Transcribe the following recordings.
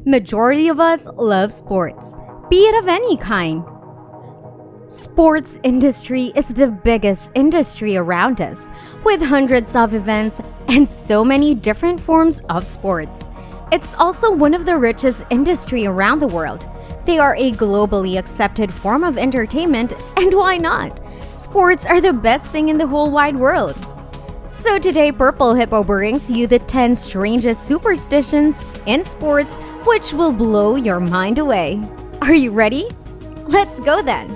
Majority of us love sports, be it of any kind. Sports industry is the biggest industry around us, with hundreds of events and so many different forms of sports. It's also one of the richest industry around the world. They are a globally accepted form of entertainment, and why not? Sports are the best thing in the whole wide world. So today, Purple Hippo brings you the 10 strangest superstitions in sports which will blow your mind away. Are you ready? Let's go then!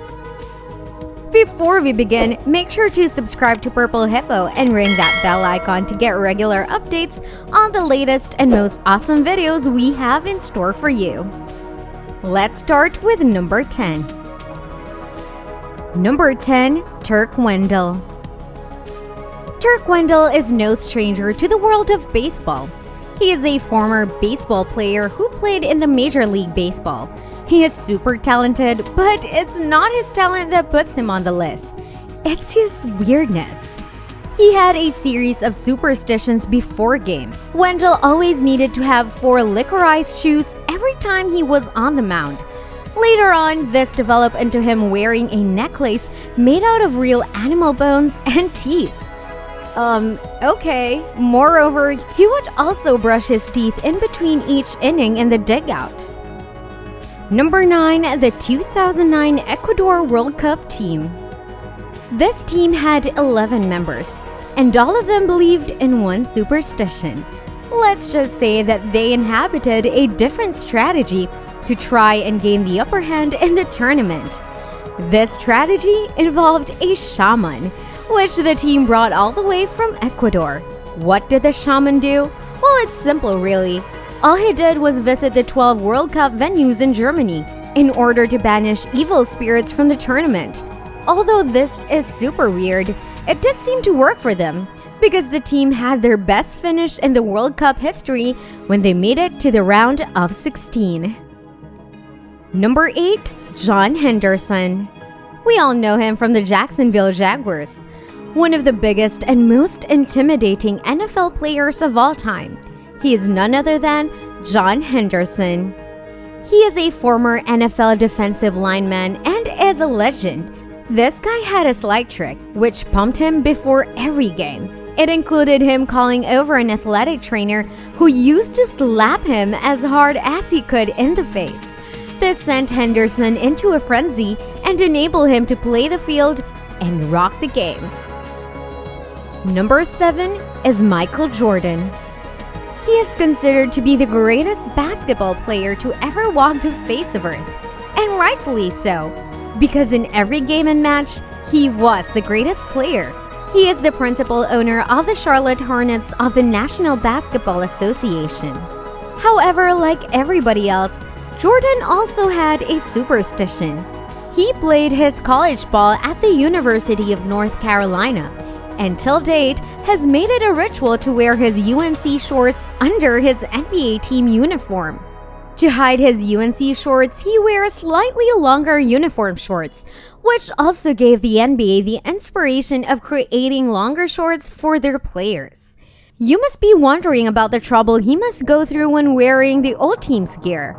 Before we begin, make sure to subscribe to Purple Hippo and ring that bell icon to get regular updates on the latest and most awesome videos we have in store for you. Let's start with number 10. Number 10. Turk Wendell. Turk Wendell is no stranger to the world of baseball. He is a former baseball player who played in the Major League Baseball. He is super talented, but it's not his talent that puts him on the list. It's his weirdness. He had a series of superstitions before game. Wendell always needed to have 4 liquorice shoes every time he was on the mound. Later on, this developed into him wearing a necklace made out of real animal bones and teeth. Okay. Moreover, he would also brush his teeth in between each inning in the dugout. Number 9. The 2009 Ecuador World Cup team. This team had 11 members, and all of them believed in one superstition. Let's just say that they inhabited a different strategy to try and gain the upper hand in the tournament. This strategy involved a shaman, which the team brought all the way from Ecuador. What did the shaman do? Well, it's simple really. All he did was visit the 12 World Cup venues in Germany in order to banish evil spirits from the tournament. Although this is super weird, it did seem to work for them because the team had their best finish in the World Cup history when they made it to the round of 16. Number 8. John Henderson. We all know him from the Jacksonville Jaguars, one of the biggest and most intimidating NFL players of all time. He is none other than John Henderson. He is a former NFL defensive lineman and is a legend. This guy had a slight trick which pumped him before every game. It included him calling over an athletic trainer who used to slap him as hard as he could in the face. This sent Henderson into a frenzy and enabled him to play the field and rock the games. Number 7 is Michael Jordan. He is considered to be the greatest basketball player to ever walk the face of Earth, and rightfully so, because in every game and match, he was the greatest player. He is the principal owner of the Charlotte Hornets of the National Basketball Association. However, like everybody else, Jordan also had a superstition. He played his college ball at the University of North Carolina, and till date has made it a ritual to wear his UNC shorts under his NBA team uniform. To hide his UNC shorts, he wears slightly longer uniform shorts, which also gave the NBA the inspiration of creating longer shorts for their players. You must be wondering about the trouble he must go through when wearing the old team's gear.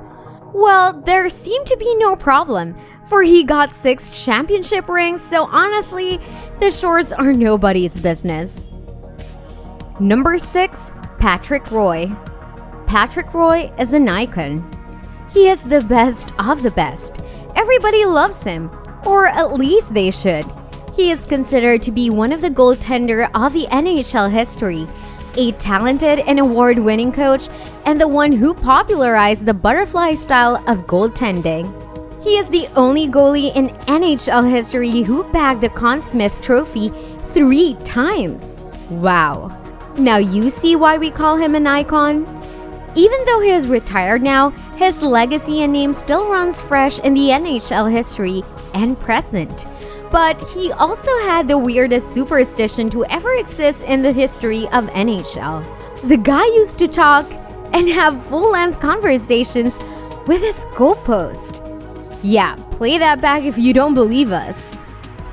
Well, there seemed to be no problem, for he got 6 championship rings, so honestly, the shorts are nobody's business. Number 6. Patrick Roy. Patrick Roy is an icon. He is the best of the best. Everybody loves him, or at least they should. He is considered to be one of the goaltender of the NHL history, a talented and award-winning coach, and the one who popularized the butterfly style of goaltending. He is the only goalie in NHL history who bagged the Conn Smythe Trophy 3 times. Wow. Now you see why we call him an icon? Even though he is retired now, his legacy and name still runs fresh in the NHL history and present. But he also had the weirdest superstition to ever exist in the history of NHL. The guy used to talk and have full-length conversations with his goalpost. Yeah, play that back if you don't believe us.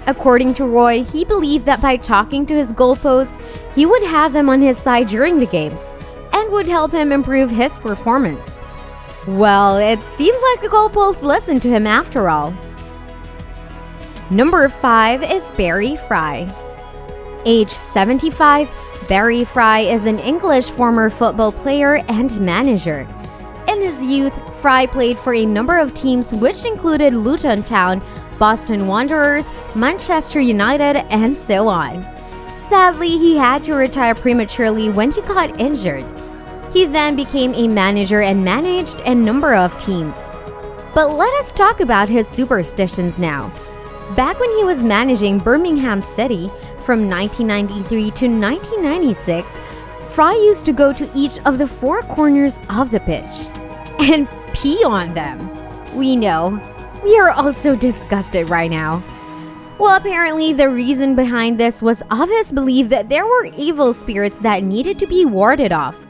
According to Roy, he believed that by talking to his goalpost, he would have them on his side during the games and would help him improve his performance. Well, it seems like the goalposts listened to him after all. Number 5 is Barry Fry. Age 75, Barry Fry is an English former football player and manager. In his youth, Fry played for a number of teams which included Luton Town, Boston Wanderers, Manchester United, and so on. Sadly, he had to retire prematurely when he got injured. He then became a manager and managed a number of teams. But let us talk about his superstitions now. Back when he was managing Birmingham City from 1993 to 1996, Fry used to go to each of the 4 corners of the pitch and pee on them. We know. We are all so disgusted right now. Well, apparently the reason behind this was of his belief that there were evil spirits that needed to be warded off.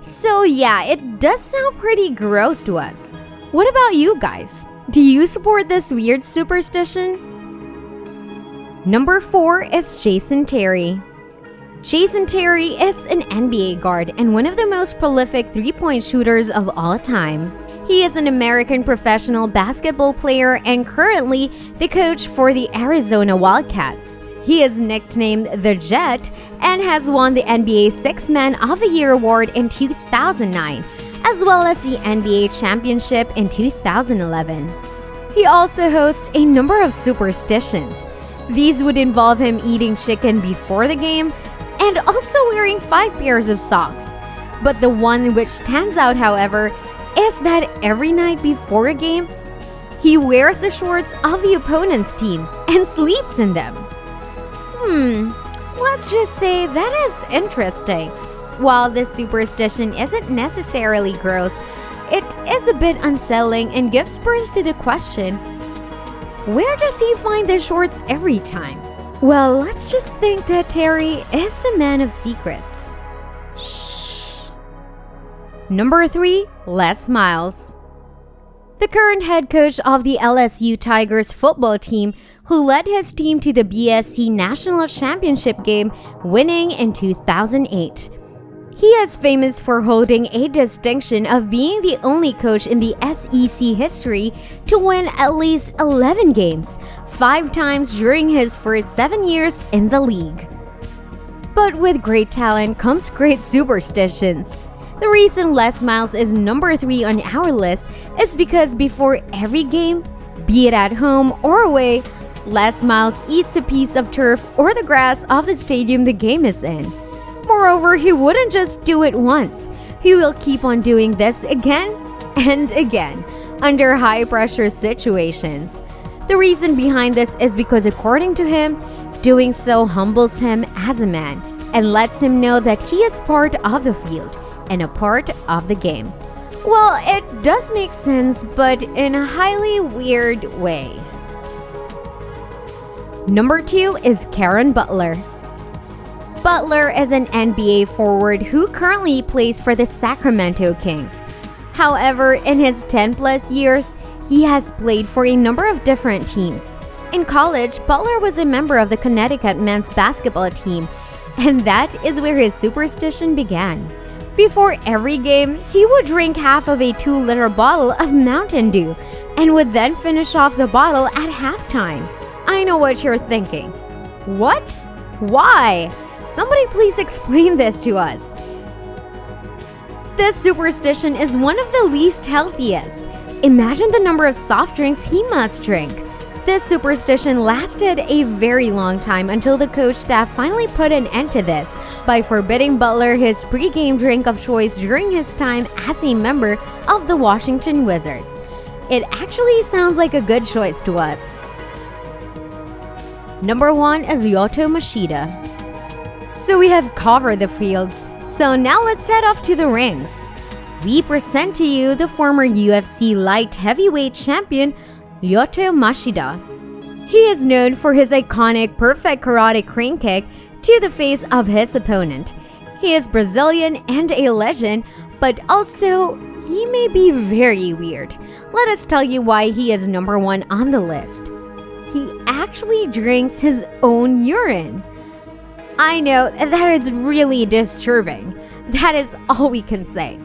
So yeah, it does sound pretty gross to us. What about you guys? Do you support this weird superstition? Number 4 is Jason Terry. Jason Terry is an NBA guard and one of the most prolific three-point shooters of all time. He is an American professional basketball player and currently the coach for the Arizona Wildcats. He is nicknamed the Jet and has won the NBA Sixth Man of the Year award in 2009, as well as the NBA championship in 2011. He also hosts a number of superstitions. These would involve him eating chicken before the game and also wearing 5 pairs of socks. But the one which stands out, however, is that every night before a game, he wears the shorts of the opponent's team and sleeps in them. Let's just say that is interesting. While this superstition isn't necessarily gross, it is a bit unsettling and gives birth to the question, where does he find the shorts every time? Well, let's just think that Terry is the man of secrets. Shh. Number 3, Les Miles. The current head coach of the LSU Tigers football team, who led his team to the BSC National Championship game, winning in 2008. He is famous for holding a distinction of being the only coach in the SEC history to win at least 11 games, 5 times during his first 7 years in the league. But with great talent comes great superstitions. The reason Les Miles is number 3 on our list is because before every game, be it at home or away, Les Miles eats a piece of turf or the grass of the stadium the game is in. Moreover, he wouldn't just do it once. He will keep on doing this again and again under high-pressure situations. The reason behind this is because according to him, doing so humbles him as a man and lets him know that he is part of the field and a part of the game. Well, it does make sense, but in a highly weird way. Number 2 is Karen Butler. Butler is an NBA forward who currently plays for the Sacramento Kings. However, in his 10+ years, he has played for a number of different teams. In college, Butler was a member of the Connecticut men's basketball team, and that is where his superstition began. Before every game, he would drink half of a 2-liter bottle of Mountain Dew and would then finish off the bottle at halftime. I know what you're thinking. What? Why? Somebody please explain this to us. This superstition is one of the least healthiest. Imagine the number of soft drinks he must drink. This superstition lasted a very long time until the coach staff finally put an end to this by forbidding Butler his pre-game drink of choice during his time as a member of the Washington Wizards. It actually sounds like a good choice to us. Number 1 is Lyoto Machida. So we have covered the fields, so now let's head off to the rings. We present to you the former UFC light heavyweight champion, Lyoto Machida. He is known for his iconic perfect karate crane kick to the face of his opponent. He is Brazilian and a legend, but also he may be very weird. Let us tell you why he is number 1 on the list. He actually drinks his own urine. I know, that is really disturbing. That is all we can say.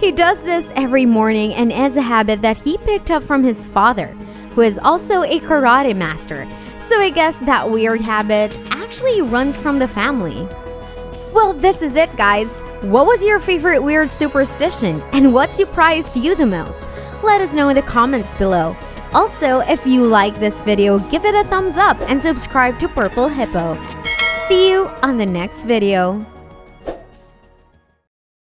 He does this every morning and is a habit that he picked up from his father, who is also a karate master. So I guess that weird habit actually runs from the family. Well, this is it, guys. What was your favorite weird superstition and what surprised you the most? Let us know in the comments below. Also, if you like this video, give it a thumbs up and subscribe to Purple Hippo. See you on the next video.